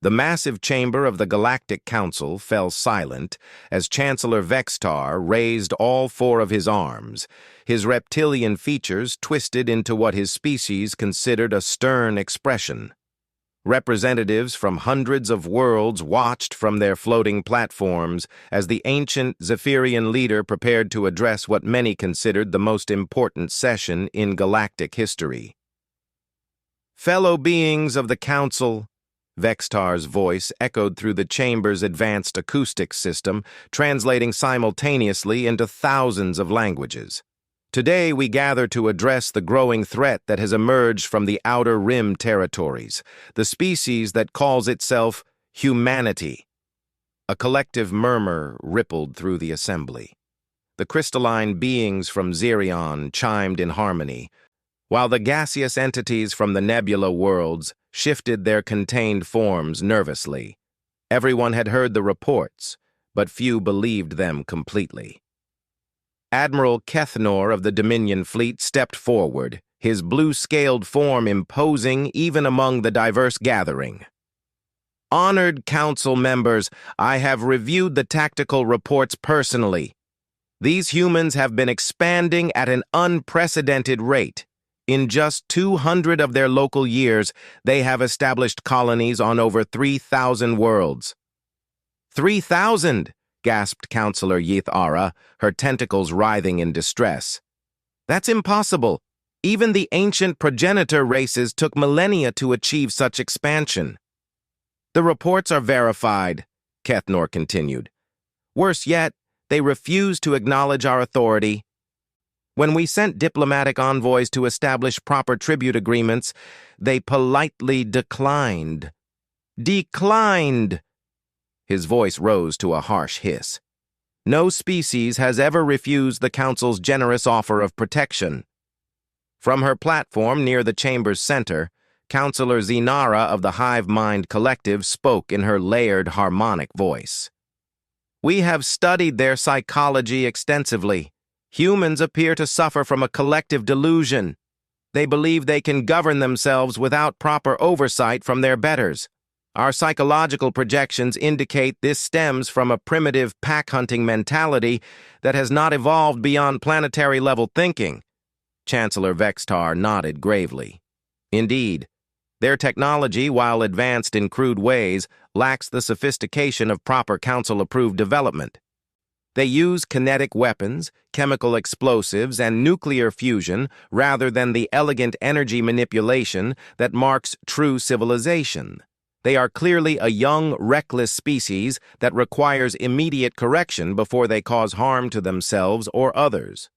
The massive chamber of the Galactic Council fell silent as Chancellor Vextar raised all four of his arms, his reptilian features twisted into what his species considered a stern expression. Representatives from hundreds of worlds watched from their floating platforms as the ancient Zephyrian leader prepared to address what many considered the most important session in galactic history. "Fellow beings of the Council," Vextar's voice echoed through the chamber's advanced acoustic system, translating simultaneously into thousands of languages. "Today we gather to address the growing threat that has emerged from the Outer Rim territories, the species that calls itself humanity." A collective murmur rippled through the assembly. The crystalline beings from Xerion chimed in harmony, while the gaseous entities from the nebula worlds shifted their contained forms nervously. Everyone had heard the reports, but few believed them completely. Admiral Kethnor of the Dominion Fleet stepped forward, his blue-scaled form imposing even among the diverse gathering. "Honored Council members, I have reviewed the tactical reports personally. These humans have been expanding at an unprecedented rate. In just 200 of their local years, they have established colonies on over 3,000 worlds." 3,000! Gasped Counselor Yith-Ara, her tentacles writhing in distress. "That's impossible. Even the ancient progenitor races took millennia to achieve such expansion." "The reports are verified," Kethnor continued. "Worse yet, they refuse to acknowledge our authority. When we sent diplomatic envoys to establish proper tribute agreements, they politely declined." Declined! His voice rose to a harsh hiss. "No species has ever refused the Council's generous offer of protection." From her platform near the chamber's center, Counselor Zinara of the Hive Mind Collective spoke in her layered, harmonic voice. "We have studied their psychology extensively. Humans appear to suffer from a collective delusion. They believe they can govern themselves without proper oversight from their betters. Our psychological projections indicate this stems from a primitive pack-hunting mentality that has not evolved beyond planetary-level thinking." Chancellor Vextar nodded gravely. "Indeed, their technology, while advanced in crude ways, lacks the sophistication of proper Council-approved development. They use kinetic weapons, chemical explosives, and nuclear fusion rather than the elegant energy manipulation that marks true civilization. They are clearly a young, reckless species that requires immediate correction before they cause harm to themselves or others."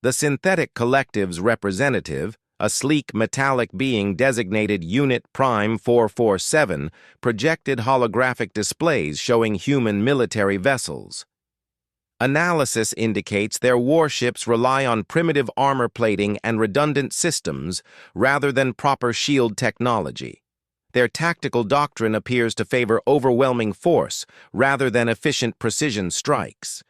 The Synthetic Collective's representative, a sleek metallic being designated Unit Prime 447, projected holographic displays showing human military vessels. "Analysis indicates their warships rely on primitive armor plating and redundant systems rather than proper shield technology. Their tactical doctrine appears to favor overwhelming force rather than efficient precision strikes.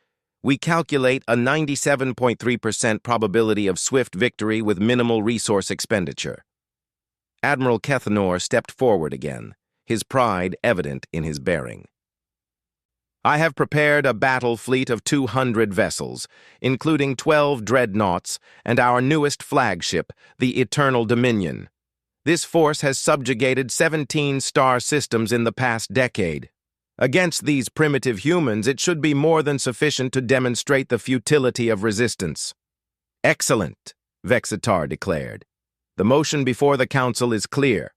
We calculate a 97.3% probability of swift victory with minimal resource expenditure." Admiral Kethnor stepped forward again, his pride evident in his bearing. "I have prepared a battle fleet of 200 vessels, including 12 dreadnoughts and our newest flagship, the Eternal Dominion. This force has subjugated 17 star systems in the past decade. Against these primitive humans, it should be more than sufficient to demonstrate the futility of resistance." "Excellent," Vexitar declared. "The motion before the Council is clear.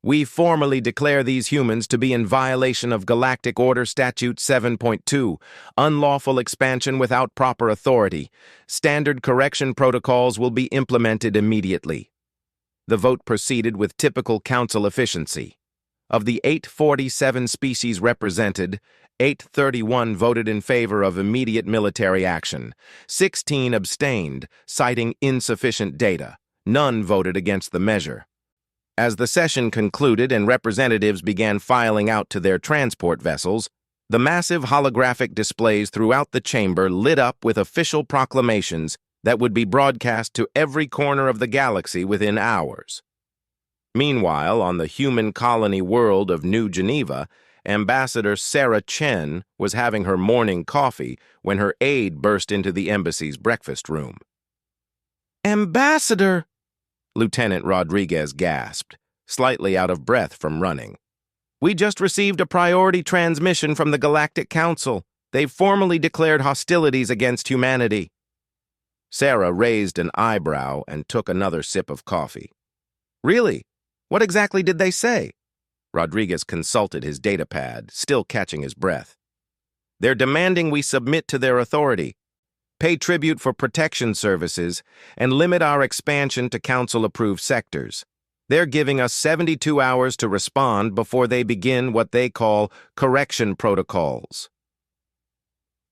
We formally declare these humans to be in violation of Galactic Order Statute 7.2, unlawful expansion without proper authority. Standard correction protocols will be implemented immediately." The vote proceeded with typical Council efficiency. Of the 847 species represented, 831 voted in favor of immediate military action. 16 abstained, citing insufficient data. None voted against the measure. As the session concluded and representatives began filing out to their transport vessels, the massive holographic displays throughout the chamber lit up with official proclamations that would be broadcast to every corner of the galaxy within hours. Meanwhile, on the human colony world of New Geneva, Ambassador Sarah Chen was having her morning coffee when her aide burst into the embassy's breakfast room. "Ambassador!" Lieutenant Rodriguez gasped, slightly out of breath from running. "We just received a priority transmission from the Galactic Council. They've formally declared hostilities against humanity." Sarah raised an eyebrow and took another sip of coffee. "Really? What exactly did they say?" Rodriguez consulted his datapad, still catching his breath. "They're demanding we submit to their authority, pay tribute for protection services, and limit our expansion to Council-approved sectors. They're giving us 72 hours to respond before they begin what they call correction protocols."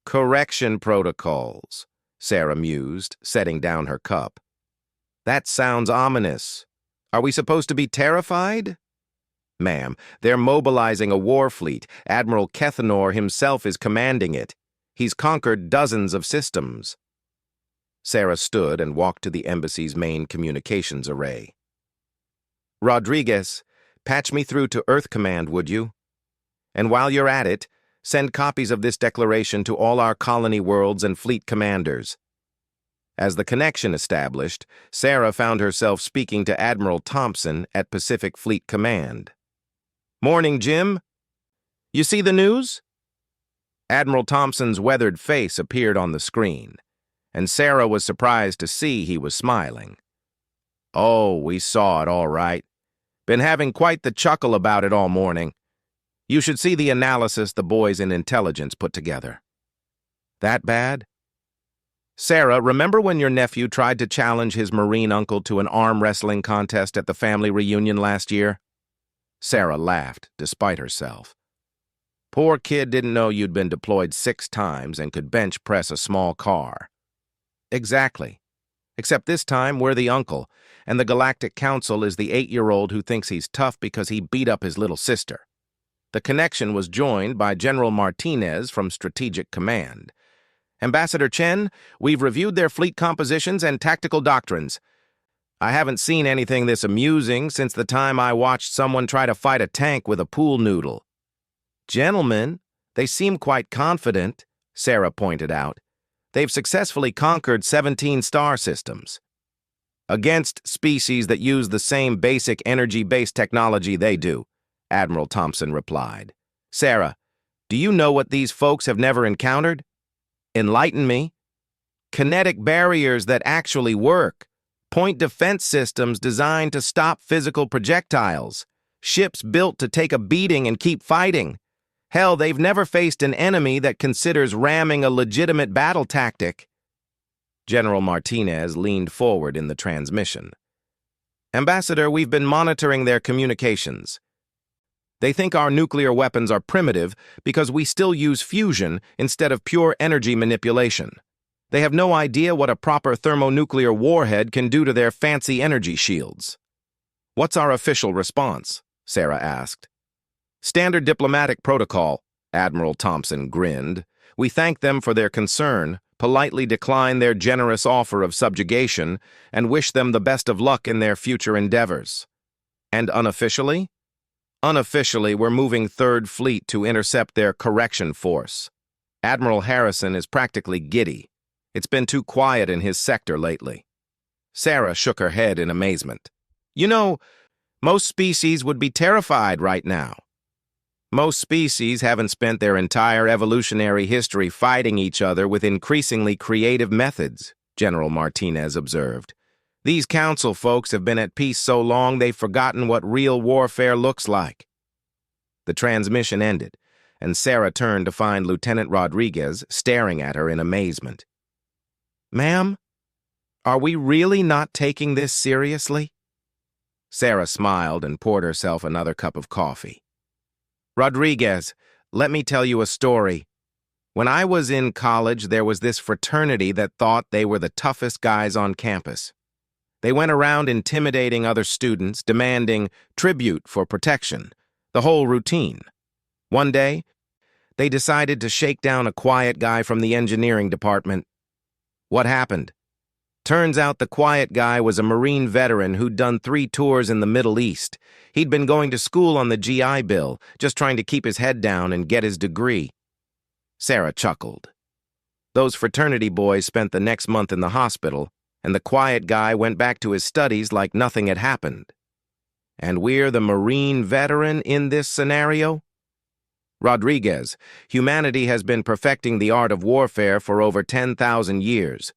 "Correction protocols," Sarah mused, setting down her cup. "That sounds ominous. Are we supposed to be terrified?" "Ma'am, they're mobilizing a war fleet. Admiral Kethenor himself is commanding it. He's conquered dozens of systems." Sarah stood and walked to the embassy's main communications array. "Rodriguez, patch me through to Earth Command, would you? And while you're at it, send copies of this declaration to all our colony worlds and fleet commanders." As the connection established, Sarah found herself speaking to Admiral Thompson at Pacific Fleet Command. "Morning, Jim. You see the news?" Admiral Thompson's weathered face appeared on the screen, and Sarah was surprised to see he was smiling. "Oh, we saw it all right. Been having quite the chuckle about it all morning. You should see the analysis the boys in intelligence put together." "That bad?" "Sarah, remember when your nephew tried to challenge his Marine uncle to an arm wrestling contest at the family reunion last year?" Sarah laughed, despite herself. "Poor kid didn't know you'd been deployed 6 times and could bench press a small car." "Exactly. Except this time we're the uncle, and the Galactic Council is the 8-year-old who thinks he's tough because he beat up his little sister." The connection was joined by General Martinez from Strategic Command. "Ambassador Chen, we've reviewed their fleet compositions and tactical doctrines. I haven't seen anything this amusing since the time I watched someone try to fight a tank with a pool noodle." "Gentlemen, they seem quite confident," Sarah pointed out. "They've successfully conquered 17 star systems. Against species that use the same basic energy-based technology they do," Admiral Thompson replied. "Sarah, do you know what these folks have never encountered? Enlighten me." "Kinetic barriers that actually work. Point defense systems designed to stop physical projectiles. Ships built to take a beating and keep fighting. Hell, they've never faced an enemy that considers ramming a legitimate battle tactic." General Martinez leaned forward in the transmission. "Ambassador, we've been monitoring their communications. They think our nuclear weapons are primitive because we still use fusion instead of pure energy manipulation. They have no idea what a proper thermonuclear warhead can do to their fancy energy shields." "What's our official response?" Sarah asked. "Standard diplomatic protocol," Admiral Thompson grinned. "We thank them for their concern, politely decline their generous offer of subjugation, and wish them the best of luck in their future endeavors." "And unofficially?" "Unofficially, we're moving Third Fleet to intercept their correction force. Admiral Harrison is practically giddy. It's been too quiet in his sector lately." Sarah shook her head in amazement. "You know, most species would be terrified right now." "Most species haven't spent their entire evolutionary history fighting each other with increasingly creative methods," General Martinez observed. "These council folks have been at peace so long they've forgotten what real warfare looks like." The transmission ended, and Sarah turned to find Lieutenant Rodriguez staring at her in amazement. "Ma'am, are we really not taking this seriously?" Sarah smiled and poured herself another cup of coffee. "Rodriguez, let me tell you a story. When I was in college, there was this fraternity that thought they were the toughest guys on campus. They went around intimidating other students, demanding tribute for protection, the whole routine. One day, they decided to shake down a quiet guy from the engineering department. What happened? Turns out the quiet guy was a Marine veteran who'd done 3 tours in the Middle East. He'd been going to school on the GI Bill, just trying to keep his head down and get his degree. Sarah chuckled. Those fraternity boys spent the next month in the hospital, and the quiet guy went back to his studies like nothing had happened. And we're the Marine veteran in this scenario? Rodriguez, humanity has been perfecting the art of warfare for over 10,000 years.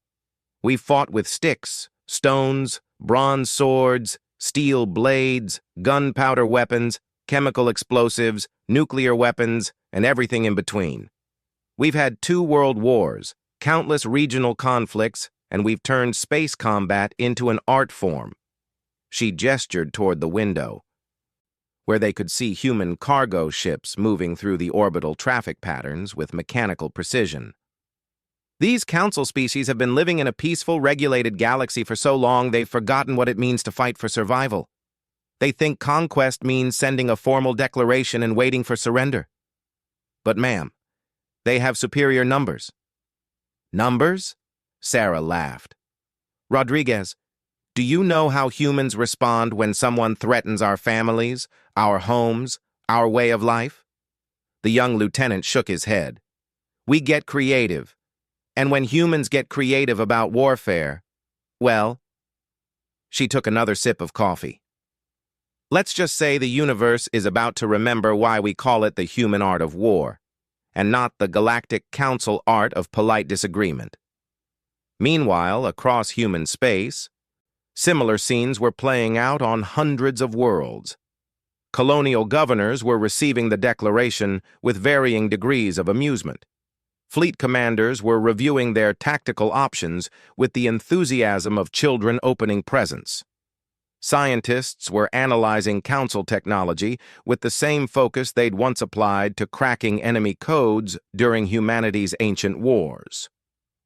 We've fought with sticks, stones, bronze swords, steel blades, gunpowder weapons, chemical explosives, nuclear weapons, and everything in between. We've had 2 world wars, countless regional conflicts, and we've turned space combat into an art form. She gestured toward the window, where they could see human cargo ships moving through the orbital traffic patterns with mechanical precision. These council species have been living in a peaceful, regulated galaxy for so long they've forgotten what it means to fight for survival. They think conquest means sending a formal declaration and waiting for surrender. But ma'am, they have superior numbers. Numbers? Sarah laughed. Rodriguez, do you know how humans respond when someone threatens our families, our homes, our way of life? The young lieutenant shook his head. We get creative. And when humans get creative about warfare, well, she took another sip of coffee. Let's just say the universe is about to remember why we call it the human art of war, and not the Galactic Council art of polite disagreement. Meanwhile, across human space, similar scenes were playing out on hundreds of worlds. Colonial governors were receiving the declaration with varying degrees of amusement. Fleet commanders were reviewing their tactical options with the enthusiasm of children opening presents. Scientists were analyzing council technology with the same focus they'd once applied to cracking enemy codes during humanity's ancient wars.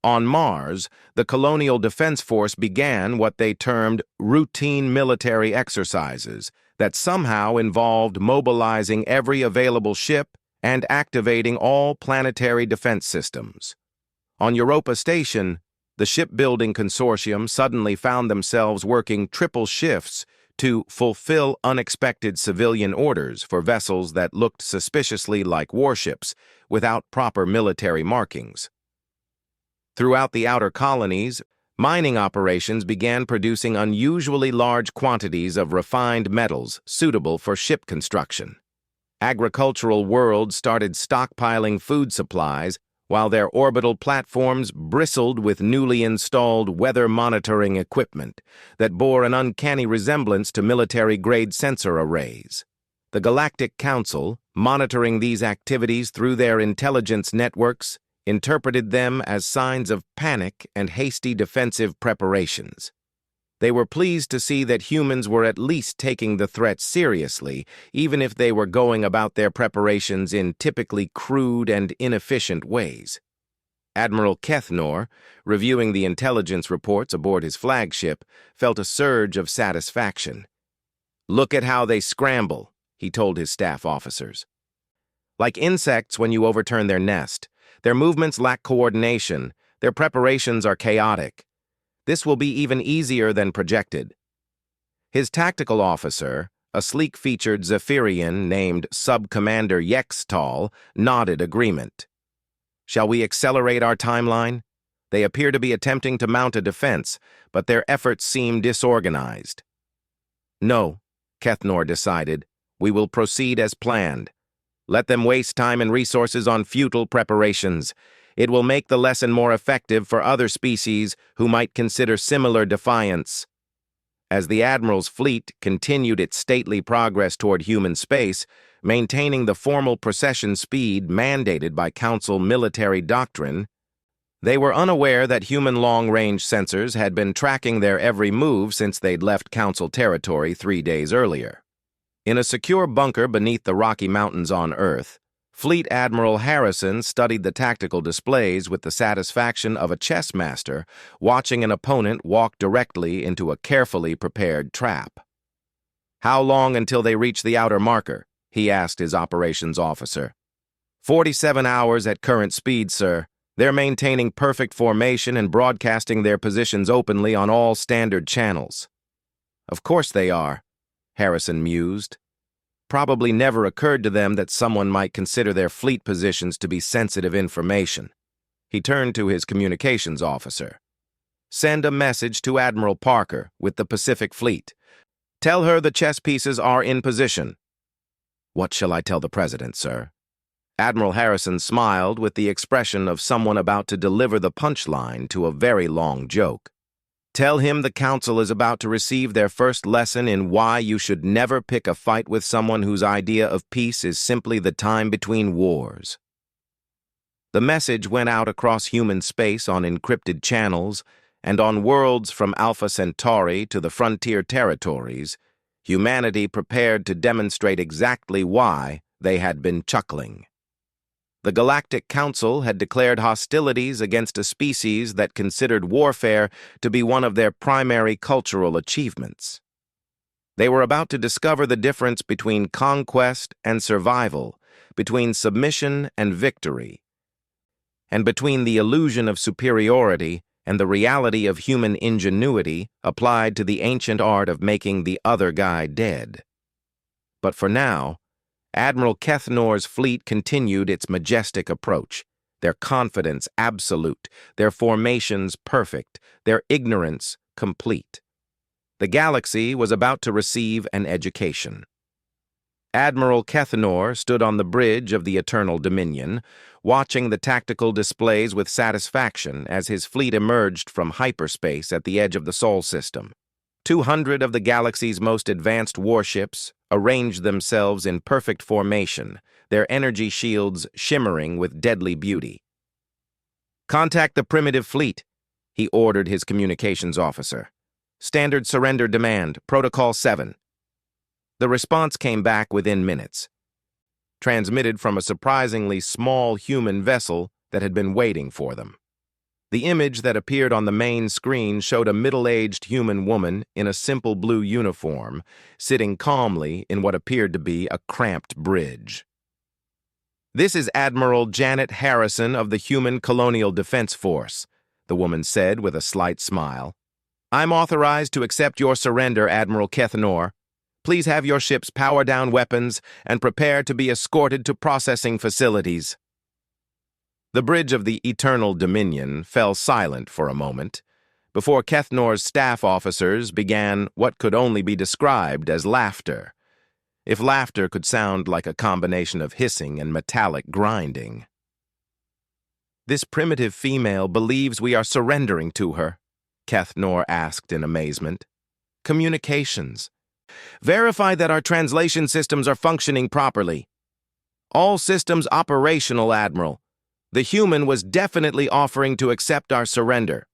On Mars, the Colonial Defense Force began what they termed routine military exercises that somehow involved mobilizing every available ship and activating all planetary defense systems. On Europa Station, the shipbuilding consortium suddenly found themselves working triple shifts to fulfill unexpected civilian orders for vessels that looked suspiciously like warships without proper military markings. Throughout the outer colonies, mining operations began producing unusually large quantities of refined metals suitable for ship construction. Agricultural worlds started stockpiling food supplies while their orbital platforms bristled with newly installed weather monitoring equipment that bore an uncanny resemblance to military-grade sensor arrays. The Galactic Council, monitoring these activities through their intelligence networks, interpreted them as signs of panic and hasty defensive preparations. They were pleased to see that humans were at least taking the threat seriously, even if they were going about their preparations in typically crude and inefficient ways. Admiral Kethnor, reviewing the intelligence reports aboard his flagship, felt a surge of satisfaction. "Look at how they scramble," he told his staff officers. "Like insects when you overturn their nest. Their movements lack coordination, their preparations are chaotic. This will be even easier than projected." His tactical officer, a sleek-featured Zephyrian named Sub-Commander Yextal, nodded agreement. "Shall we accelerate our timeline? They appear to be attempting to mount a defense, but their efforts seem disorganized." "No," Kethnor decided. "We will proceed as planned. Let them waste time and resources on futile preparations. It will make the lesson more effective for other species who might consider similar defiance." As the Admiral's fleet continued its stately progress toward human space, maintaining the formal procession speed mandated by Council military doctrine, they were unaware that human long-range sensors had been tracking their every move since they'd left Council territory 3 days earlier. In a secure bunker beneath the Rocky Mountains on Earth, Fleet Admiral Harrison studied the tactical displays with the satisfaction of a chess master watching an opponent walk directly into a carefully prepared trap. "How long until they reach the outer marker?" he asked his operations officer. 47 hours at current speed, sir," They're maintaining perfect formation and broadcasting their positions openly on all standard channels. Of course they are, Harrison mused. Probably never occurred to them that someone might consider their fleet positions to be sensitive information. He turned to his communications officer. Send a message to Admiral Parker with the Pacific Fleet. Tell her the chess pieces are in position. What shall I tell the President, sir? Admiral Harrison smiled with the expression of someone about to deliver the punchline to a very long joke. Tell him the Council is about to receive their first lesson in why you should never pick a fight with someone whose idea of peace is simply the time between wars. The message went out across human space on encrypted channels, and on worlds from Alpha Centauri to the frontier territories, humanity prepared to demonstrate exactly why they had been chuckling. The Galactic Council had declared hostilities against a species that considered warfare to be one of their primary cultural achievements. They were about to discover the difference between conquest and survival, between submission and victory, and between the illusion of superiority and the reality of human ingenuity applied to the ancient art of making the other guy dead. But for now, Admiral Kethnor's fleet continued its majestic approach, their confidence absolute, their formations perfect, their ignorance complete. The galaxy was about to receive an education. Admiral Kethnor stood on the bridge of the Eternal Dominion, watching the tactical displays with satisfaction as his fleet emerged from hyperspace at the edge of the Sol system. 200 of the galaxy's most advanced warships arranged themselves in perfect formation, their energy shields shimmering with deadly beauty. "Contact the primitive fleet," he ordered his communications officer. "Standard surrender demand, Protocol 7. The response came back within minutes, transmitted from a surprisingly small human vessel that had been waiting for them. The image that appeared on the main screen showed a middle-aged human woman in a simple blue uniform, sitting calmly in what appeared to be a cramped bridge. "This is Admiral Janet Harrison of the Human Colonial Defense Force," the woman said with a slight smile. "I'm authorized to accept your surrender, Admiral Kethnor. Please have your ships power down weapons and prepare to be escorted to processing facilities." The bridge of the Eternal Dominion fell silent for a moment, before Kethnor's staff officers began what could only be described as laughter, if laughter could sound like a combination of hissing and metallic grinding. "This primitive female believes we are surrendering to her," Kethnor asked in amazement. "Communications. Verify that our translation systems are functioning properly. All systems operational, Admiral. The human was definitely offering to accept our surrender."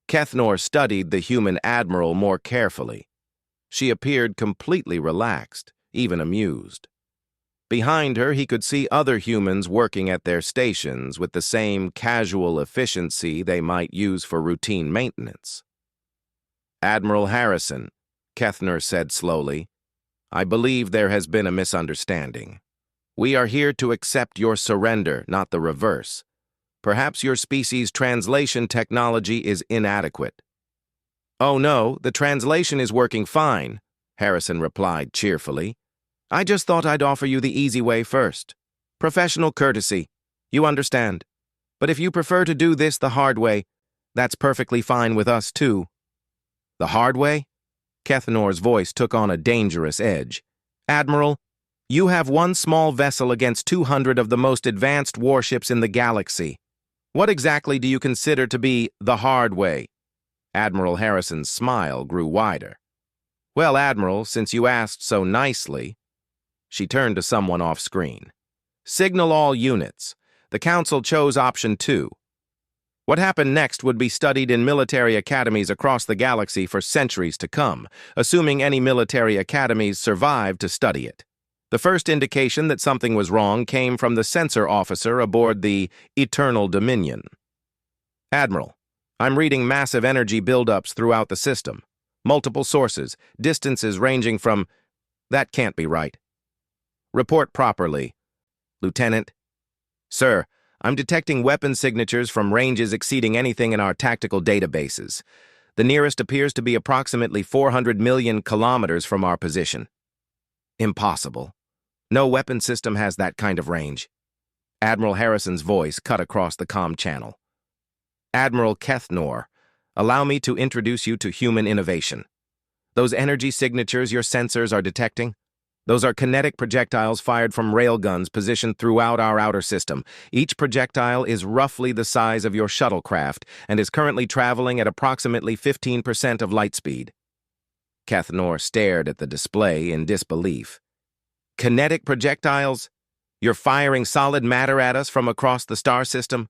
Kethnor studied the human admiral more carefully. She appeared completely relaxed, even amused. Behind her, he could see other humans working at their stations with the same casual efficiency they might use for routine maintenance. "Admiral Harrison," Kethnor said slowly, "I believe there has been a misunderstanding. We are here to accept your surrender, not the reverse. Perhaps your species' translation technology is inadequate." "Oh no, the translation is working fine," Harrison replied cheerfully. "I just thought I'd offer you the easy way first. Professional courtesy, you understand. But if you prefer to do this the hard way, that's perfectly fine with us too." "The hard way?" Kethnor's voice took on a dangerous edge. "Admiral, you have one small vessel against 200 of the most advanced warships in the galaxy. What exactly do you consider to be the hard way?" Admiral Harrison's smile grew wider. "Well, Admiral, since you asked so nicely..." She turned to someone off-screen. "Signal all units. The Council chose option 2. What happened next would be studied in military academies across the galaxy for centuries to come, assuming any military academies survived to study it. The first indication that something was wrong came from the sensor officer aboard the Eternal Dominion. Admiral, I'm reading massive energy buildups throughout the system. Multiple sources, distances ranging from... That can't be right. Report properly. Lieutenant. Sir, I'm detecting weapon signatures from ranges exceeding anything in our tactical databases. The nearest appears to be approximately 400 million kilometers from our position. Impossible. No weapon system has that kind of range. Admiral Harrison's voice cut across the comm channel. Admiral Kethnor, allow me to introduce you to human innovation. Those energy signatures your sensors are detecting? Those are kinetic projectiles fired from railguns positioned throughout our outer system. Each projectile is roughly the size of your shuttlecraft and is currently traveling at approximately 15% of light speed. Kethnor stared at the display in disbelief. Kinetic projectiles? You're firing solid matter at us from across the star system?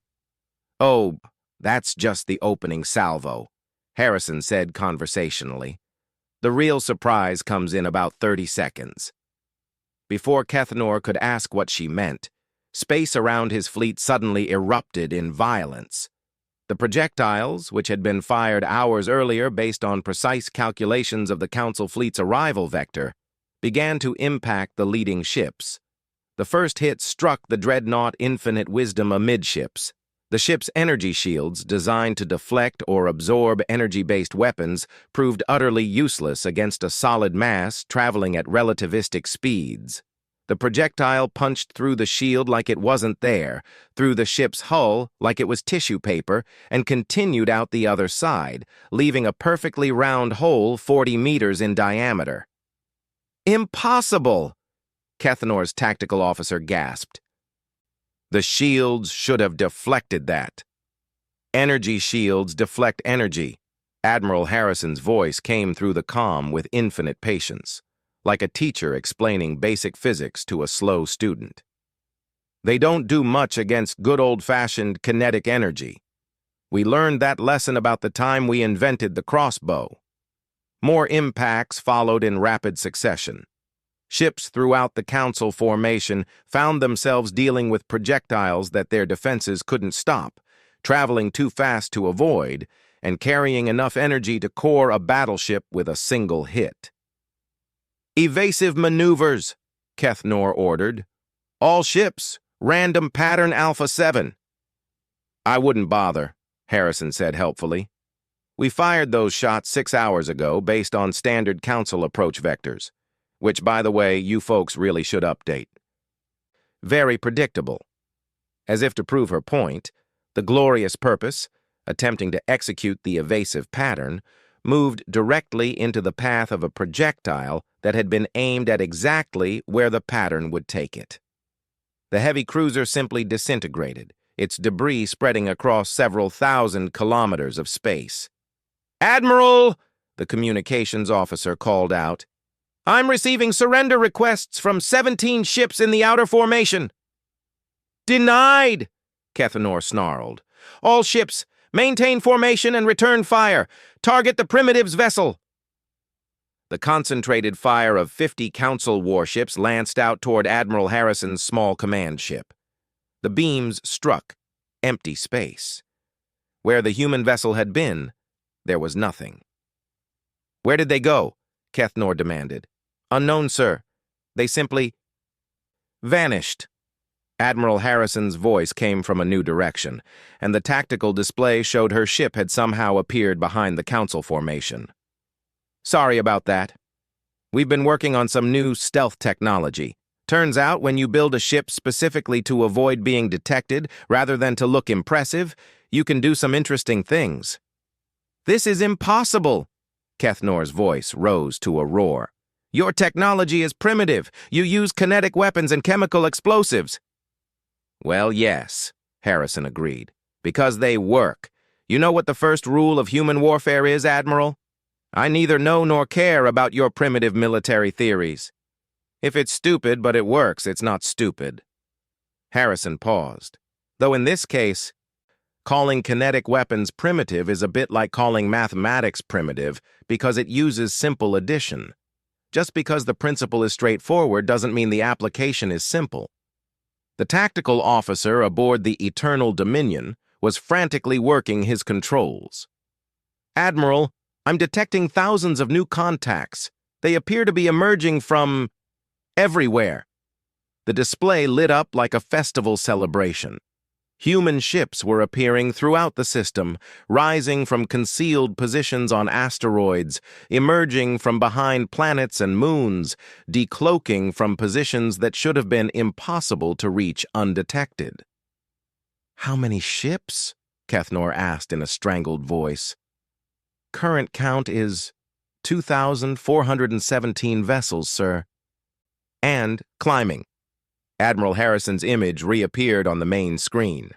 Oh, that's just the opening salvo, Harrison said conversationally. The real surprise comes in about 30 seconds. Before Kethnor could ask what she meant, space around his fleet suddenly erupted in violence. The projectiles, which had been fired hours earlier based on precise calculations of the Council fleet's arrival vector, began to impact the leading ships. The first hit struck the dreadnought Infinite Wisdom amidships. The ship's energy shields, designed to deflect or absorb energy-based weapons, proved utterly useless against a solid mass traveling at relativistic speeds. The projectile punched through the shield like it wasn't there, through the ship's hull like it was tissue paper, and continued out the other side, leaving a perfectly round hole 40 meters in diameter. Impossible! Kethnor's tactical officer gasped. The shields should have deflected that. Energy shields deflect energy. Admiral Harrison's voice came through the comm with infinite patience, like a teacher explaining basic physics to a slow student. They don't do much against good old-fashioned kinetic energy. We learned that lesson about the time we invented the crossbow. More impacts followed in rapid succession. Ships throughout the Council formation found themselves dealing with projectiles that their defenses couldn't stop, traveling too fast to avoid, and carrying enough energy to core a battleship with a single hit. Evasive maneuvers, Kethnor ordered. All ships, random pattern Alpha 7. I wouldn't bother, Harrison said helpfully. We fired those shots 6 hours ago based on standard Council approach vectors, which, by the way, you folks really should update. Very predictable. As if to prove her point, the glorious purpose, attempting to execute the evasive pattern, moved directly into the path of a projectile that had been aimed at exactly where the pattern would take it. The heavy cruiser simply disintegrated, its debris spreading across several thousand kilometers of space. "Admiral!" the communications officer called out. "I'm receiving surrender requests from 17 ships in the outer formation." "Denied!" Kethnor snarled. "All ships, maintain formation and return fire. Target the Primitive's vessel." The concentrated fire of 50 Council warships lanced out toward Admiral Harrison's small command ship. The beams struck empty space. Where the human vessel had been, there was nothing. "Where did they go?" Kethnor demanded. "Unknown, sir. They simply vanished." Admiral Harrison's voice came from a new direction, and the tactical display showed her ship had somehow appeared behind the Council formation. "Sorry about that. We've been working on some new stealth technology. Turns out when you build a ship specifically to avoid being detected rather than to look impressive, you can do some interesting things." "This is impossible!" Kethnor's voice rose to a roar. "Your technology is primitive. You use kinetic weapons and chemical explosives." "Well, yes," Harrison agreed, "because they work. You know what the first rule of human warfare is, Admiral? I neither know nor care about your primitive military theories. If it's stupid but it works, it's not stupid." Harrison paused. Though in this case, calling kinetic weapons primitive is a bit like calling mathematics primitive because it uses simple addition. Just because the principle is straightforward doesn't mean the application is simple. The tactical officer aboard the Eternal Dominion was frantically working his controls. "Admiral, I'm detecting thousands of new contacts. They appear to be emerging from everywhere." The display lit up like a festival celebration. Human ships were appearing throughout the system, rising from concealed positions on asteroids, emerging from behind planets and moons, decloaking from positions that should have been impossible to reach undetected. "How many ships?" Kethnor asked in a strangled voice. "Current count is 2,417 vessels, sir." And climbing. Admiral Harrison's image reappeared on the main screen.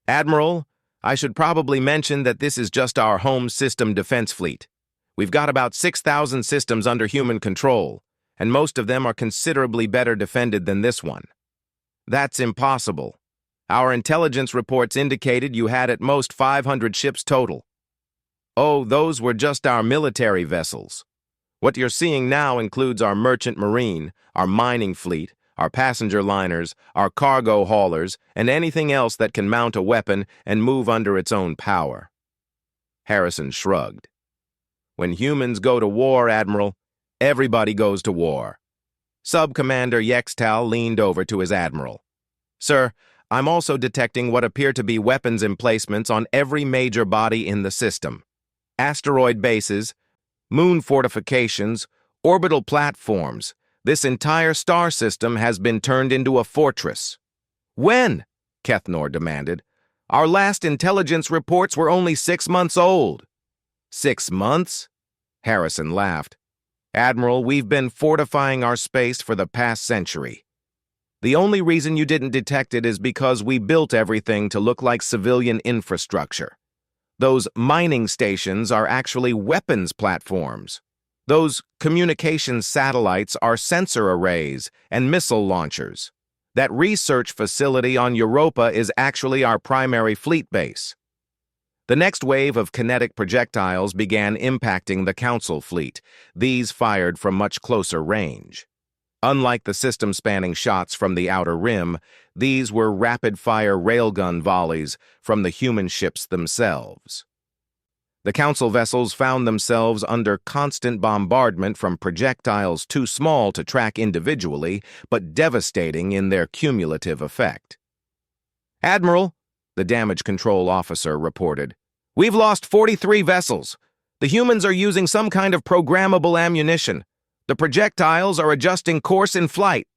"Admiral, I should probably mention that this is just our home system defense fleet. We've got about 6,000 systems under human control, and most of them are considerably better defended than this one." "That's impossible. Our intelligence reports indicated you had at most 500 ships total." "Oh, those were just our military vessels. What you're seeing now includes our merchant marine, our mining fleet, our passenger liners, our cargo haulers, and anything else that can mount a weapon and move under its own power." Harrison shrugged. "When humans go to war, Admiral, everybody goes to war." Sub-Commander Yextal leaned over to his admiral. "Sir, I'm also detecting what appear to be weapons emplacements on every major body in the system. Asteroid bases, moon fortifications, orbital platforms. This entire star system has been turned into a fortress." "When?" Kethnor demanded. "Our last intelligence reports were only 6 months old." "6 months?" Harrison laughed. "Admiral, we've been fortifying our space for the past century. The only reason you didn't detect it is because we built everything to look like civilian infrastructure. Those mining stations are actually weapons platforms. Those communications satellites are sensor arrays and missile launchers. That research facility on Europa is actually our primary fleet base." The next wave of kinetic projectiles began impacting the Council fleet. These fired from much closer range. Unlike the system-spanning shots from the Outer Rim, these were rapid-fire railgun volleys from the human ships themselves. The Council vessels found themselves under constant bombardment from projectiles too small to track individually, but devastating in their cumulative effect. "Admiral," the damage control officer reported, "we've lost 43 vessels. The humans are using some kind of programmable ammunition. The projectiles are adjusting course in flight."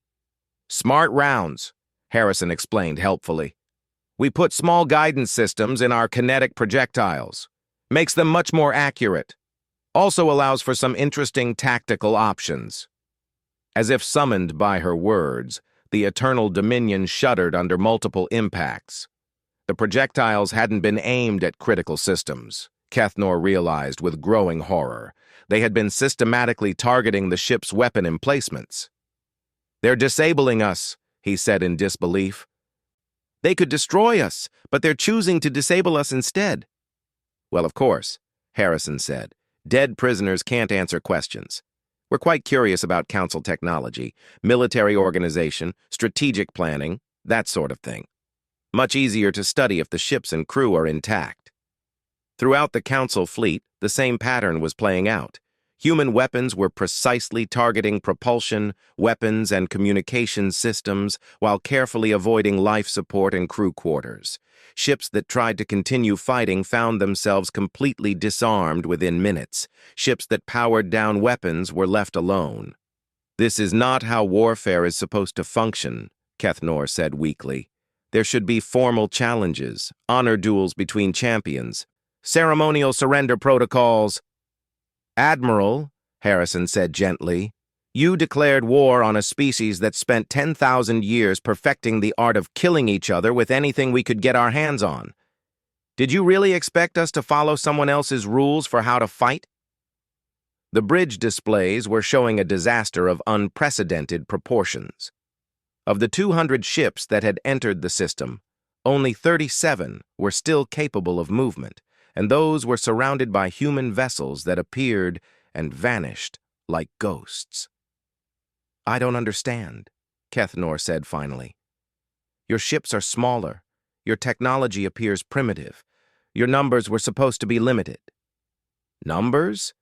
"Smart rounds," Harrison explained helpfully. "We put small guidance systems in our kinetic projectiles. Makes them much more accurate. Also allows for some interesting tactical options." As if summoned by her words, the Eternal Dominion shuddered under multiple impacts. The projectiles hadn't been aimed at critical systems, Kethnor realized with growing horror. They had been systematically targeting the ship's weapon emplacements. "They're disabling us," he said in disbelief. "They could destroy us, but they're choosing to disable us instead." "Well, of course," Harrison said. "Dead prisoners can't answer questions. We're quite curious about Council technology, military organization, strategic planning, that sort of thing. Much easier to study if the ships and crew are intact." Throughout the Council fleet, the same pattern was playing out. Human weapons were precisely targeting propulsion, weapons, and communications systems while carefully avoiding life support and crew quarters. Ships that tried to continue fighting found themselves completely disarmed within minutes. Ships that powered down weapons were left alone. "This is not how warfare is supposed to function," Kethnor said weakly. "There should be formal challenges, honor duels between champions, ceremonial surrender protocols." "Admiral," Harrison said gently, "you declared war on a species that spent 10,000 years perfecting the art of killing each other with anything we could get our hands on. Did you really expect us to follow someone else's rules for how to fight?" The bridge displays were showing a disaster of unprecedented proportions. Of the 200 ships that had entered the system, only 37 were still capable of movement, and those were surrounded by human vessels that appeared and vanished like ghosts. "I don't understand," Kethnor said finally. "Your ships are smaller. Your technology appears primitive. Your numbers were supposed to be limited." "Numbers?"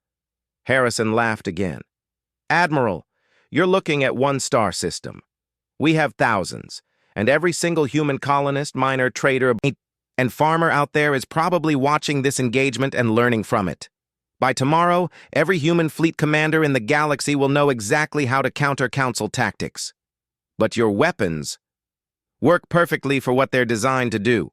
Harrison laughed again. "Admiral, you're looking at one star system. We have thousands, And every single human colonist, miner, trader, and farmer out there is probably watching this engagement and learning from it. By tomorrow, every human fleet commander in the galaxy will know exactly how to counter Council tactics. But your weapons work perfectly for what they're designed to do.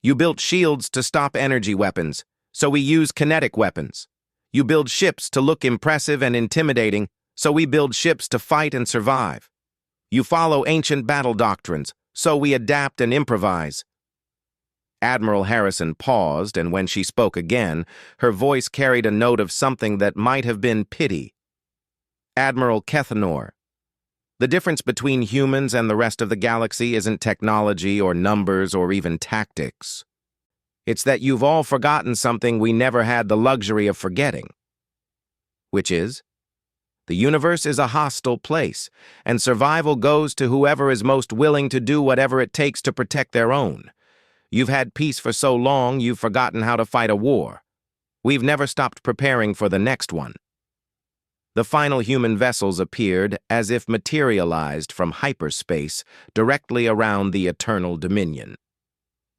You built shields to stop energy weapons, so we use kinetic weapons. You build ships to look impressive and intimidating, so we build ships to fight and survive. You follow ancient battle doctrines, so we adapt and improvise. Admiral Harrison paused, and when she spoke again, her voice carried a note of something that might have been pity. Admiral Kethnor, the difference between humans and the rest of the galaxy isn't technology or numbers or even tactics. It's that you've all forgotten something we never had the luxury of forgetting. Which is, the universe is a hostile place, and survival goes to whoever is most willing to do whatever it takes to protect their own. You've had peace for so long, you've forgotten how to fight a war. We've never stopped preparing for the next one. The final human vessels appeared as if materialized from hyperspace directly around the Eternal Dominion.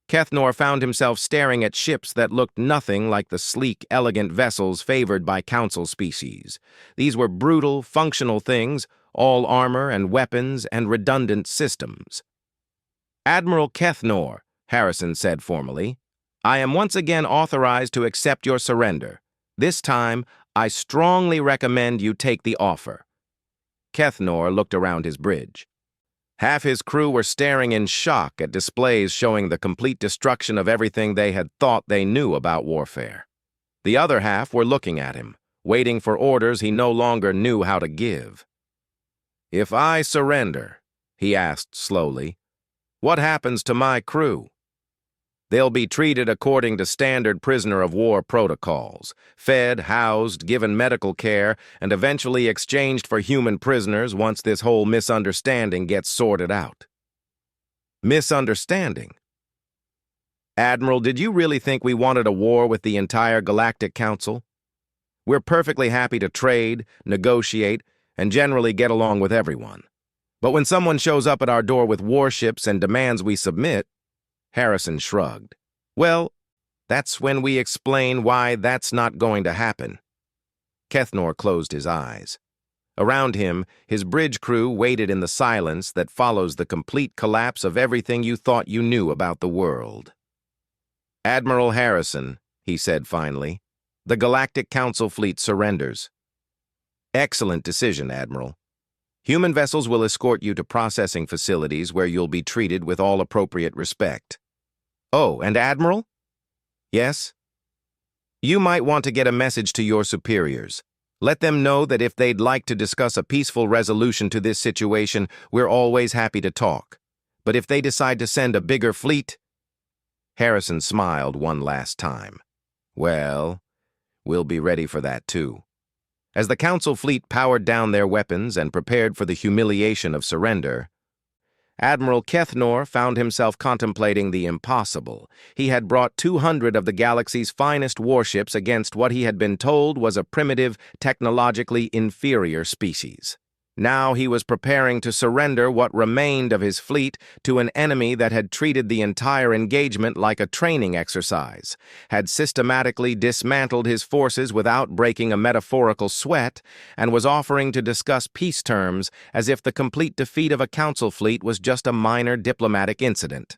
Kethnor found himself staring at ships that looked nothing like the sleek, elegant vessels favored by Council species. These were brutal, functional things, all armor and weapons and redundant systems. Admiral Kethnor, Harrison said formally, I am once again authorized to accept your surrender. This time, I strongly recommend you take the offer. Kethnor looked around his bridge. Half his crew were staring in shock at displays showing the complete destruction of everything they had thought they knew about warfare. The other half were looking at him, waiting for orders he no longer knew how to give. If I surrender, he asked slowly, what happens to my crew? They'll be treated according to standard prisoner of war protocols, fed, housed, given medical care, and eventually exchanged for human prisoners once this whole misunderstanding gets sorted out. Misunderstanding? Admiral, did you really think we wanted a war with the entire Galactic Council? We're perfectly happy to trade, negotiate, and generally get along with everyone. But when someone shows up at our door with warships and demands we submit, Harrison shrugged. Well, that's when we explain why that's not going to happen. Kethnor closed his eyes. Around him, his bridge crew waited in the silence that follows the complete collapse of everything you thought you knew about the world. Admiral Harrison, he said finally, the Galactic Council fleet surrenders. Excellent decision, Admiral. Human vessels will escort you to processing facilities where you'll be treated with all appropriate respect. Oh, and Admiral? Yes? You might want to get a message to your superiors. Let them know that if they'd like to discuss a peaceful resolution to this situation, we're always happy to talk. But if they decide to send a bigger fleet... Harrison smiled one last time. Well, we'll be ready for that too. As the Council fleet powered down their weapons and prepared for the humiliation of surrender, Admiral Kethnor found himself contemplating the impossible. He had brought 200 of the galaxy's finest warships against what he had been told was a primitive, technologically inferior species. Now he was preparing to surrender what remained of his fleet to an enemy that had treated the entire engagement like a training exercise, had systematically dismantled his forces without breaking a metaphorical sweat, and was offering to discuss peace terms as if the complete defeat of a Council fleet was just a minor diplomatic incident.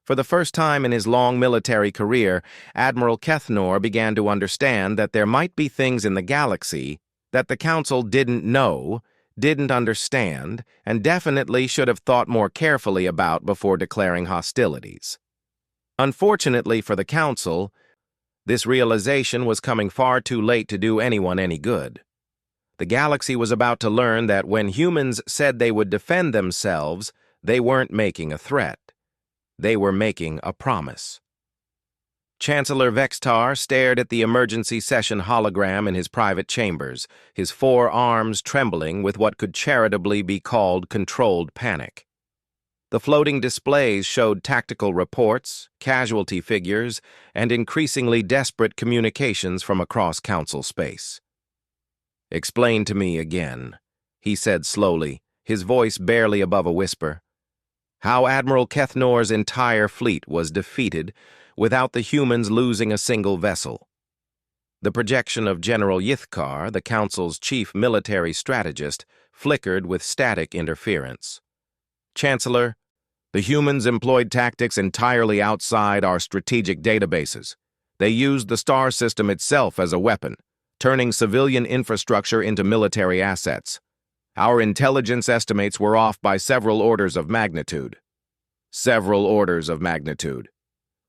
For the first time in his long military career, Admiral Kethnor began to understand that there might be things in the galaxy that the Council didn't know, didn't understand, and definitely should have thought more carefully about before declaring hostilities. Unfortunately for the Council, this realization was coming far too late to do anyone any good. The galaxy was about to learn that when humans said they would defend themselves, they weren't making a threat. They were making a promise. Chancellor Vextar stared at the emergency session hologram in his private chambers, his 4 arms trembling with what could charitably be called controlled panic. The floating displays showed tactical reports, casualty figures, and increasingly desperate communications from across Council space. "Explain to me again," he said slowly, his voice barely above a whisper. How Admiral Kethnor's entire fleet was defeated without the humans losing a single vessel. The projection of General Yithkar, the Council's chief military strategist, flickered with static interference. Chancellor, the humans employed tactics entirely outside our strategic databases. They used the star system itself as a weapon, turning civilian infrastructure into military assets. Our intelligence estimates were off by several orders of magnitude. Several orders of magnitude.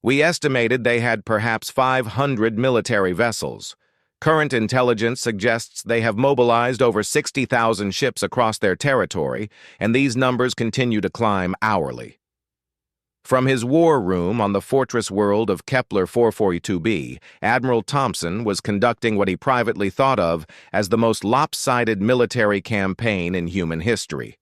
We estimated they had perhaps 500 military vessels. Current intelligence suggests they have mobilized over 60,000 ships across their territory, and these numbers continue to climb hourly. From his war room on the fortress world of Kepler 442b, Admiral Thompson was conducting what he privately thought of as the most lopsided military campaign in human history.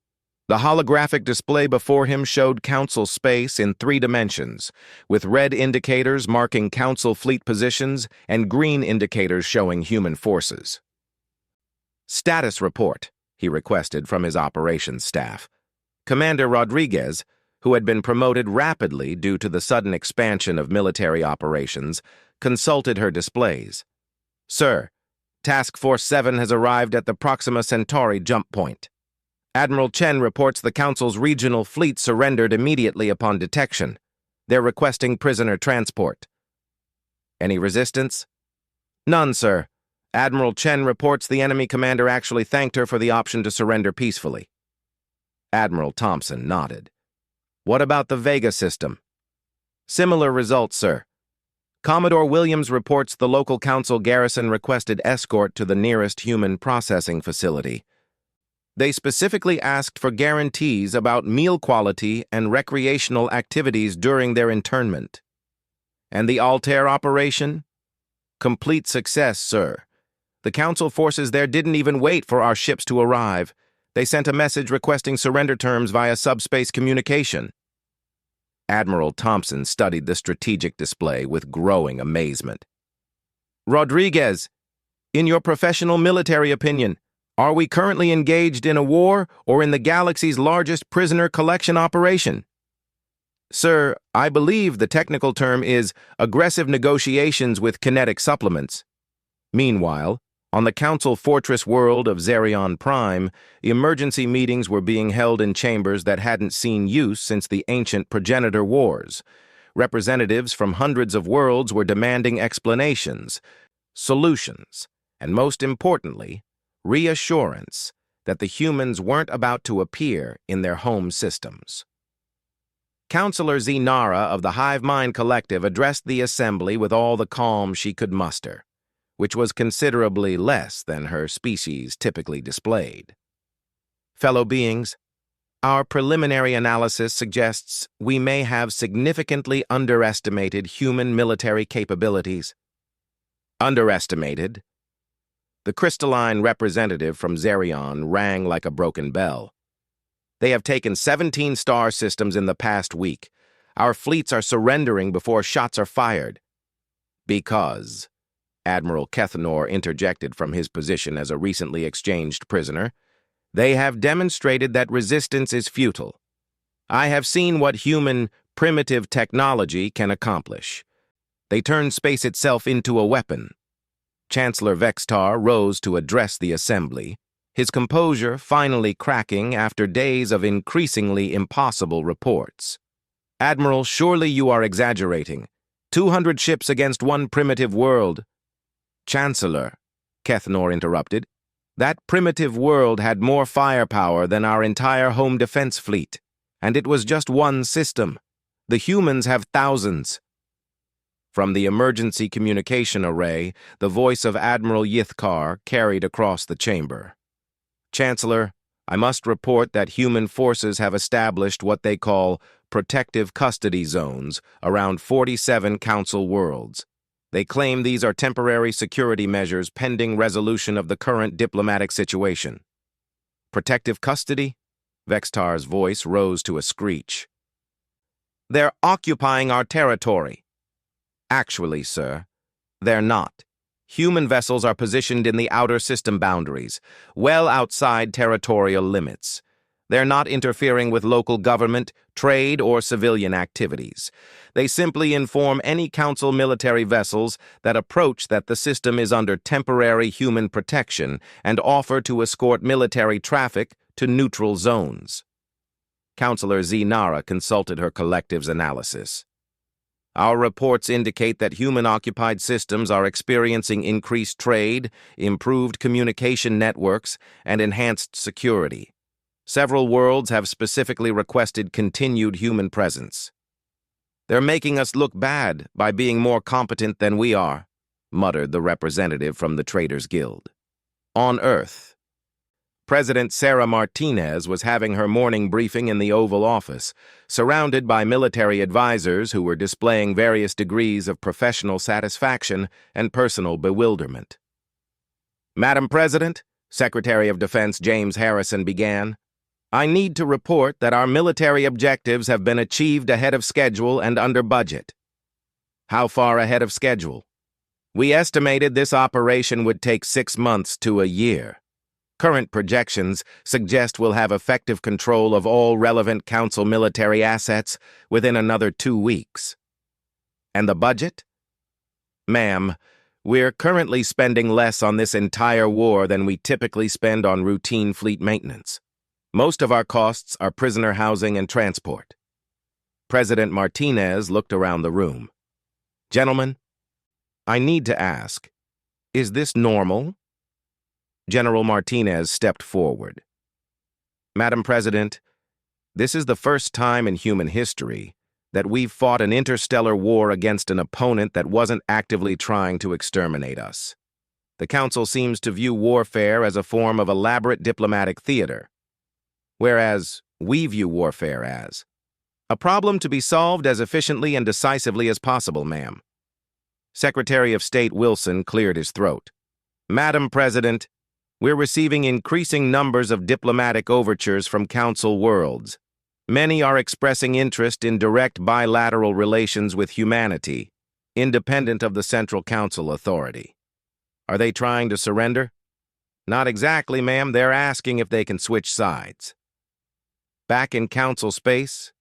The holographic display before him showed Council space in 3 dimensions, with red indicators marking Council fleet positions and green indicators showing human forces. "Status report," he requested from his operations staff. Commander Rodriguez, who had been promoted rapidly due to the sudden expansion of military operations, consulted her displays. "Sir, Task Force 7 has arrived at the Proxima Centauri jump point. Admiral Chen reports the Council's regional fleet surrendered immediately upon detection. They're requesting prisoner transport." "Any resistance?" "None, sir. Admiral Chen reports the enemy commander actually thanked her for the option to surrender peacefully." Admiral Thompson nodded. "What about the Vega system?" "Similar results, sir. Commodore Williams reports the local council garrison requested escort to the nearest human processing facility. They specifically asked for guarantees about meal quality and recreational activities during their internment." "And the Altair operation?" "Complete success, sir. The council forces there didn't even wait for our ships to arrive. They sent a message requesting surrender terms via subspace communication." Admiral Thompson studied the strategic display with growing amazement. "Rodriguez, in your professional military opinion, are we currently engaged in a war or in the galaxy's largest prisoner collection operation?" "Sir, I believe the technical term is aggressive negotiations with kinetic supplements." Meanwhile, on the Council Fortress world of Zerion Prime, emergency meetings were being held in chambers that hadn't seen use since the ancient progenitor wars. Representatives from hundreds of worlds were demanding explanations, solutions, and most importantly, reassurance that the humans weren't about to appear in their home systems. Counselor Zenara of the Hive Mind Collective addressed the assembly with all the calm she could muster, which was considerably less than her species typically displayed. "Fellow beings, our preliminary analysis suggests we may have significantly underestimated human military capabilities." "Underestimated?" The crystalline representative from Zerion rang like a broken bell. "They have taken 17 star systems in the past week. Our fleets are surrendering before shots are fired." "Because," Admiral Kethnor interjected from his position as a recently exchanged prisoner, "they have demonstrated that resistance is futile. I have seen what human, primitive technology can accomplish. They turn space itself into a weapon." Chancellor Vextar rose to address the assembly, his composure finally cracking after days of increasingly impossible reports. "Admiral, surely you are exaggerating. 200 ships against one primitive world." "Chancellor," Kethnor interrupted, "that primitive world had more firepower than our entire home defense fleet, and it was just one system. The humans have thousands." From the emergency communication array, the voice of Admiral Yithkar carried across the chamber. "Chancellor, I must report that human forces have established what they call protective custody zones around 47 Council worlds. They claim these are temporary security measures pending resolution of the current diplomatic situation." "Protective custody?" Vextar's voice rose to a screech. "They're occupying our territory." "Actually, sir, they're not. Human vessels are positioned in the outer system boundaries, well outside territorial limits. They're not interfering with local government, trade, or civilian activities. They simply inform any Council military vessels that approach that the system is under temporary human protection and offer to escort military traffic to neutral zones. Counselor Nara consulted her collective's analysis. Our reports indicate that human-occupied systems are experiencing increased trade, improved communication networks, and enhanced security. Several worlds have specifically requested continued human presence. They're making us look bad by being more competent than we are, muttered the representative from the Traders Guild. On Earth, President Sarah Martinez was having her morning briefing in the Oval Office, surrounded by military advisors who were displaying various degrees of professional satisfaction and personal bewilderment. Madam President, Secretary of Defense James Harrison began, I need to report that our military objectives have been achieved ahead of schedule and under budget. How far ahead of schedule? We estimated this operation would take 6 months to a year. Current projections suggest we'll have effective control of all relevant Council military assets within another 2 weeks. And the budget? Ma'am, we're currently spending less on this entire war than we typically spend on routine fleet maintenance. Most of our costs are prisoner housing and transport. President Martinez looked around the room. Gentlemen, I need to ask, is this normal? General Martinez stepped forward. Madam President, this is the first time in human history that we've fought an interstellar war against an opponent that wasn't actively trying to exterminate us. The Council seems to view warfare as a form of elaborate diplomatic theater, whereas we view warfare as a problem to be solved as efficiently and decisively as possible, ma'am. Secretary of State Wilson cleared his throat. Madam President, we're receiving increasing numbers of diplomatic overtures from Council worlds. Many are expressing interest in direct bilateral relations with humanity, independent of the Central Council authority. Are they trying to surrender? Not exactly, ma'am. They're asking if they can switch sides. Back in Council space,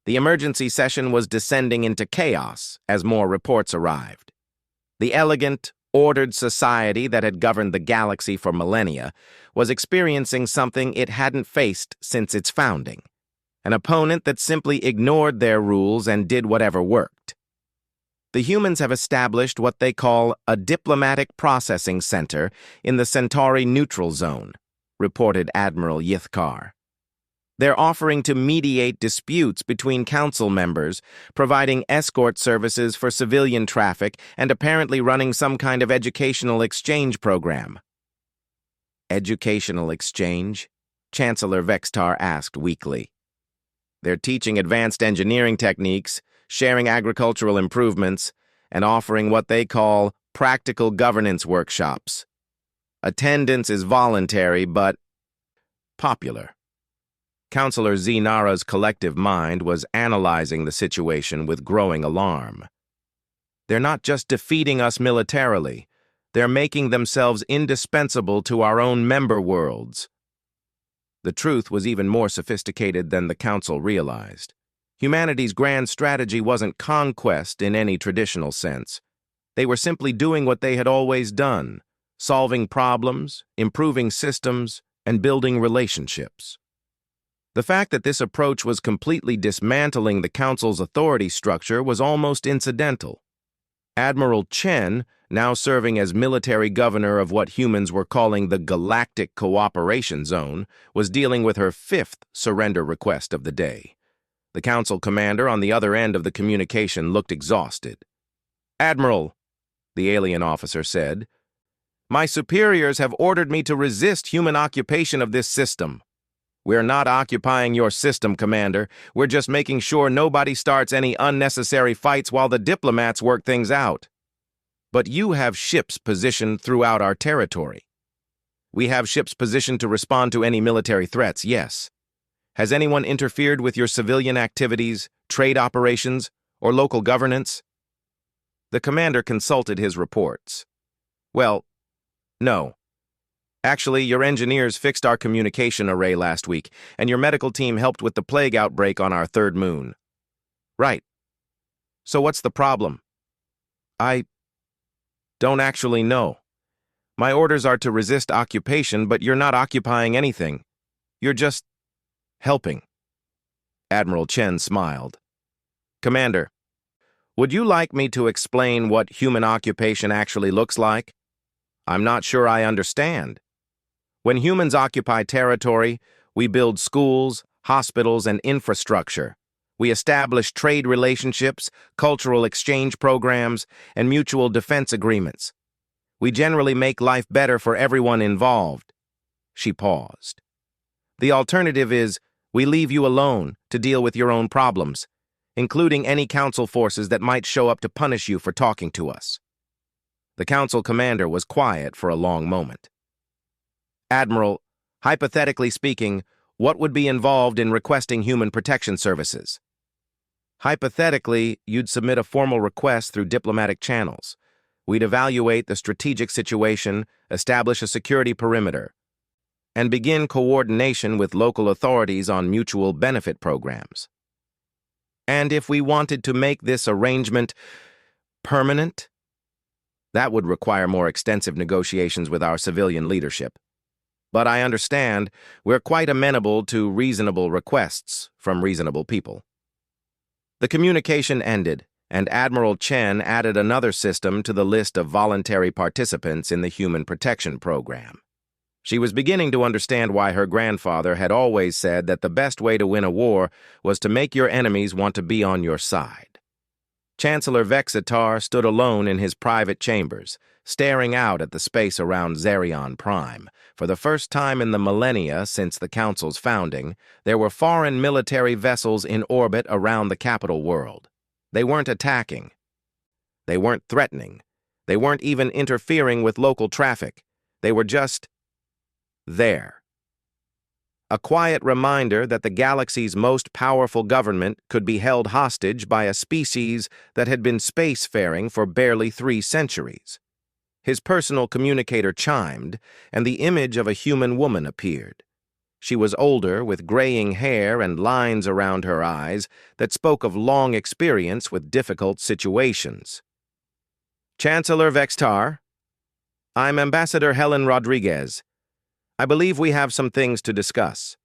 the emergency session was descending into chaos as more reports arrived. The elegant, ordered society that had governed the galaxy for millennia was experiencing something it hadn't faced since its founding, an opponent that simply ignored their rules and did whatever worked. The humans have established what they call a diplomatic processing center in the Centauri neutral zone, reported Admiral Yithkar. They're offering to mediate disputes between Council members, providing escort services for civilian traffic, and apparently running some kind of educational exchange program. Educational exchange? Chancellor Vextar asked weakly. They're teaching advanced engineering techniques, sharing agricultural improvements, and offering what they call practical governance workshops. Attendance is voluntary, but popular. Counselor Nara's collective mind was analyzing the situation with growing alarm. They're not just defeating us militarily, they're making themselves indispensable to our own member worlds. The truth was even more sophisticated than the Council realized. Humanity's grand strategy wasn't conquest in any traditional sense. They were simply doing what they had always done, solving problems, improving systems, and building relationships. The fact that this approach was completely dismantling the Council's authority structure was almost incidental. Admiral Chen, now serving as military governor of what humans were calling the Galactic Cooperation Zone, was dealing with her 5th surrender request of the day. The Council commander on the other end of the communication looked exhausted. Admiral, the alien officer said, my superiors have ordered me to resist human occupation of this system. We're not occupying your system, Commander. We're just making sure nobody starts any unnecessary fights while the diplomats work things out. But you have ships positioned throughout our territory. We have ships positioned to respond to any military threats, yes. Has anyone interfered with your civilian activities, trade operations, or local governance? The commander consulted his reports. Well, no. Actually, your engineers fixed our communication array last week, and your medical team helped with the plague outbreak on our third moon. Right. So what's the problem? I don't actually know. My orders are to resist occupation, but you're not occupying anything. You're just helping. Admiral Chen smiled. Commander, would you like me to explain what human occupation actually looks like? I'm not sure I understand. When humans occupy territory, we build schools, hospitals, and infrastructure. We establish trade relationships, cultural exchange programs, and mutual defense agreements. We generally make life better for everyone involved. She paused. The alternative is, we leave you alone to deal with your own problems, including any council forces that might show up to punish you for talking to us. The council commander was quiet for a long moment. Admiral, hypothetically speaking, what would be involved in requesting human protection services? Hypothetically, you'd submit a formal request through diplomatic channels. We'd evaluate the strategic situation, establish a security perimeter, and begin coordination with local authorities on mutual benefit programs. And if we wanted to make this arrangement permanent, that would require more extensive negotiations with our civilian leadership. But I understand we're quite amenable to reasonable requests from reasonable people. The communication ended, and Admiral Chen added another system to the list of voluntary participants in the Human Protection Program. She was beginning to understand why her grandfather had always said that the best way to win a war was to make your enemies want to be on your side. Chancellor Vexitar stood alone in his private chambers, staring out at the space around Zerion Prime. For the first time in the millennia since the Council's founding, there were foreign military vessels in orbit around the capital world. They weren't attacking. They weren't threatening. They weren't even interfering with local traffic. They were just there. A quiet reminder that the galaxy's most powerful government could be held hostage by a species that had been spacefaring for barely 3 centuries. His personal communicator chimed, and the image of a human woman appeared. She was older, with graying hair and lines around her eyes that spoke of long experience with difficult situations. Chancellor Vexitar, I'm Ambassador Helen Rodriguez. I believe we have some things to discuss.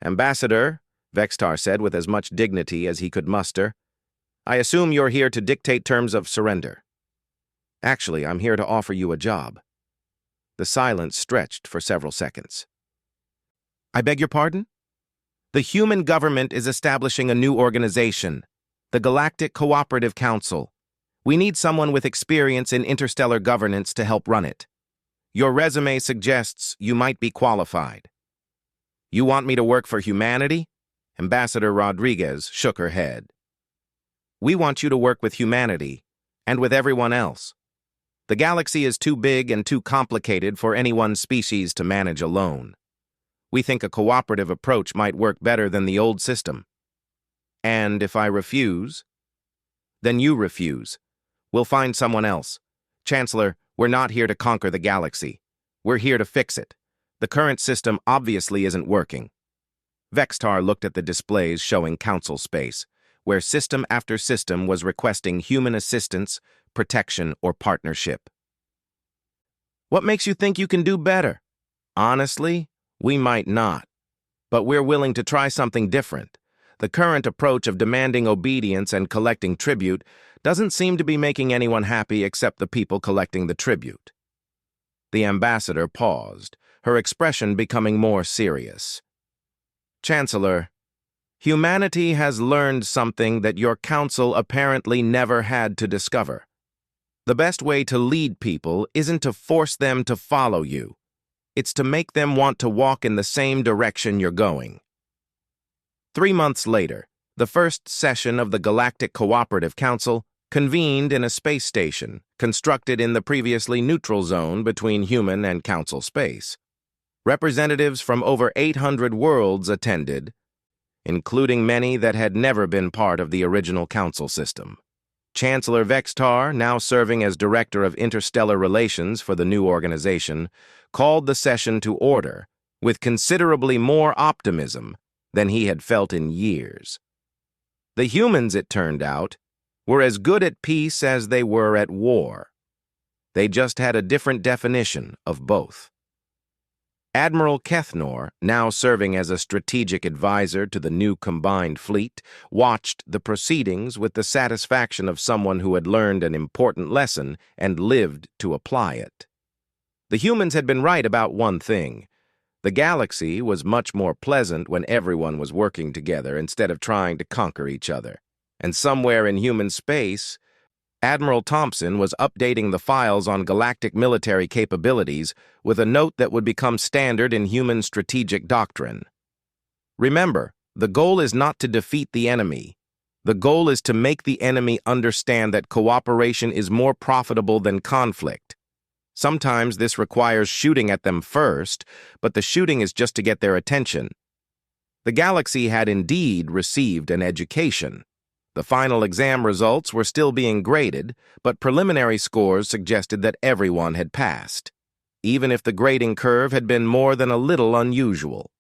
Ambassador, Vexitar said with as much dignity as he could muster, I assume you're here to dictate terms of surrender. Actually, I'm here to offer you a job. The silence stretched for several seconds. I beg your pardon? The human government is establishing a new organization, the Galactic Cooperative Council. We need someone with experience in interstellar governance to help run it. Your resume suggests you might be qualified. You want me to work for humanity? Ambassador Rodriguez shook her head. We want you to work with humanity, and with everyone else. The galaxy is too big and too complicated for any one species to manage alone. We think a cooperative approach might work better than the old system. And if I refuse, then you refuse. We'll find someone else. Chancellor, we're not here to conquer the galaxy. We're here to fix it. The current system obviously isn't working. Vexitar looked at the displays showing council space, where system after system was requesting human assistance, protection, or partnership. What makes you think you can do better? Honestly, we might not. But we're willing to try something different. The current approach of demanding obedience and collecting tribute doesn't seem to be making anyone happy except the people collecting the tribute. The ambassador paused, her expression becoming more serious. Chancellor, humanity has learned something that your council apparently never had to discover. The best way to lead people isn't to force them to follow you. It's to make them want to walk in the same direction you're going. 3 months later, the first session of the Galactic Cooperative Council convened in a space station constructed in the previously neutral zone between human and council space. Representatives from over 800 worlds attended, including many that had never been part of the original council system. Chancellor Vextar, now serving as Director of Interstellar Relations for the new organization, called the session to order with considerably more optimism than he had felt in years. The humans, it turned out, were as good at peace as they were at war. They just had a different definition of both. Admiral Kethnor, now serving as a strategic advisor to the new combined fleet, watched the proceedings with the satisfaction of someone who had learned an important lesson and lived to apply it. The humans had been right about one thing. The galaxy was much more pleasant when everyone was working together instead of trying to conquer each other. And somewhere in human space, Admiral Thompson was updating the files on galactic military capabilities with a note that would become standard in human strategic doctrine. Remember, the goal is not to defeat the enemy. The goal is to make the enemy understand that cooperation is more profitable than conflict. Sometimes this requires shooting at them first, but the shooting is just to get their attention. The galaxy had indeed received an education. The final exam results were still being graded, but preliminary scores suggested that everyone had passed, even if the grading curve had been more than a little unusual.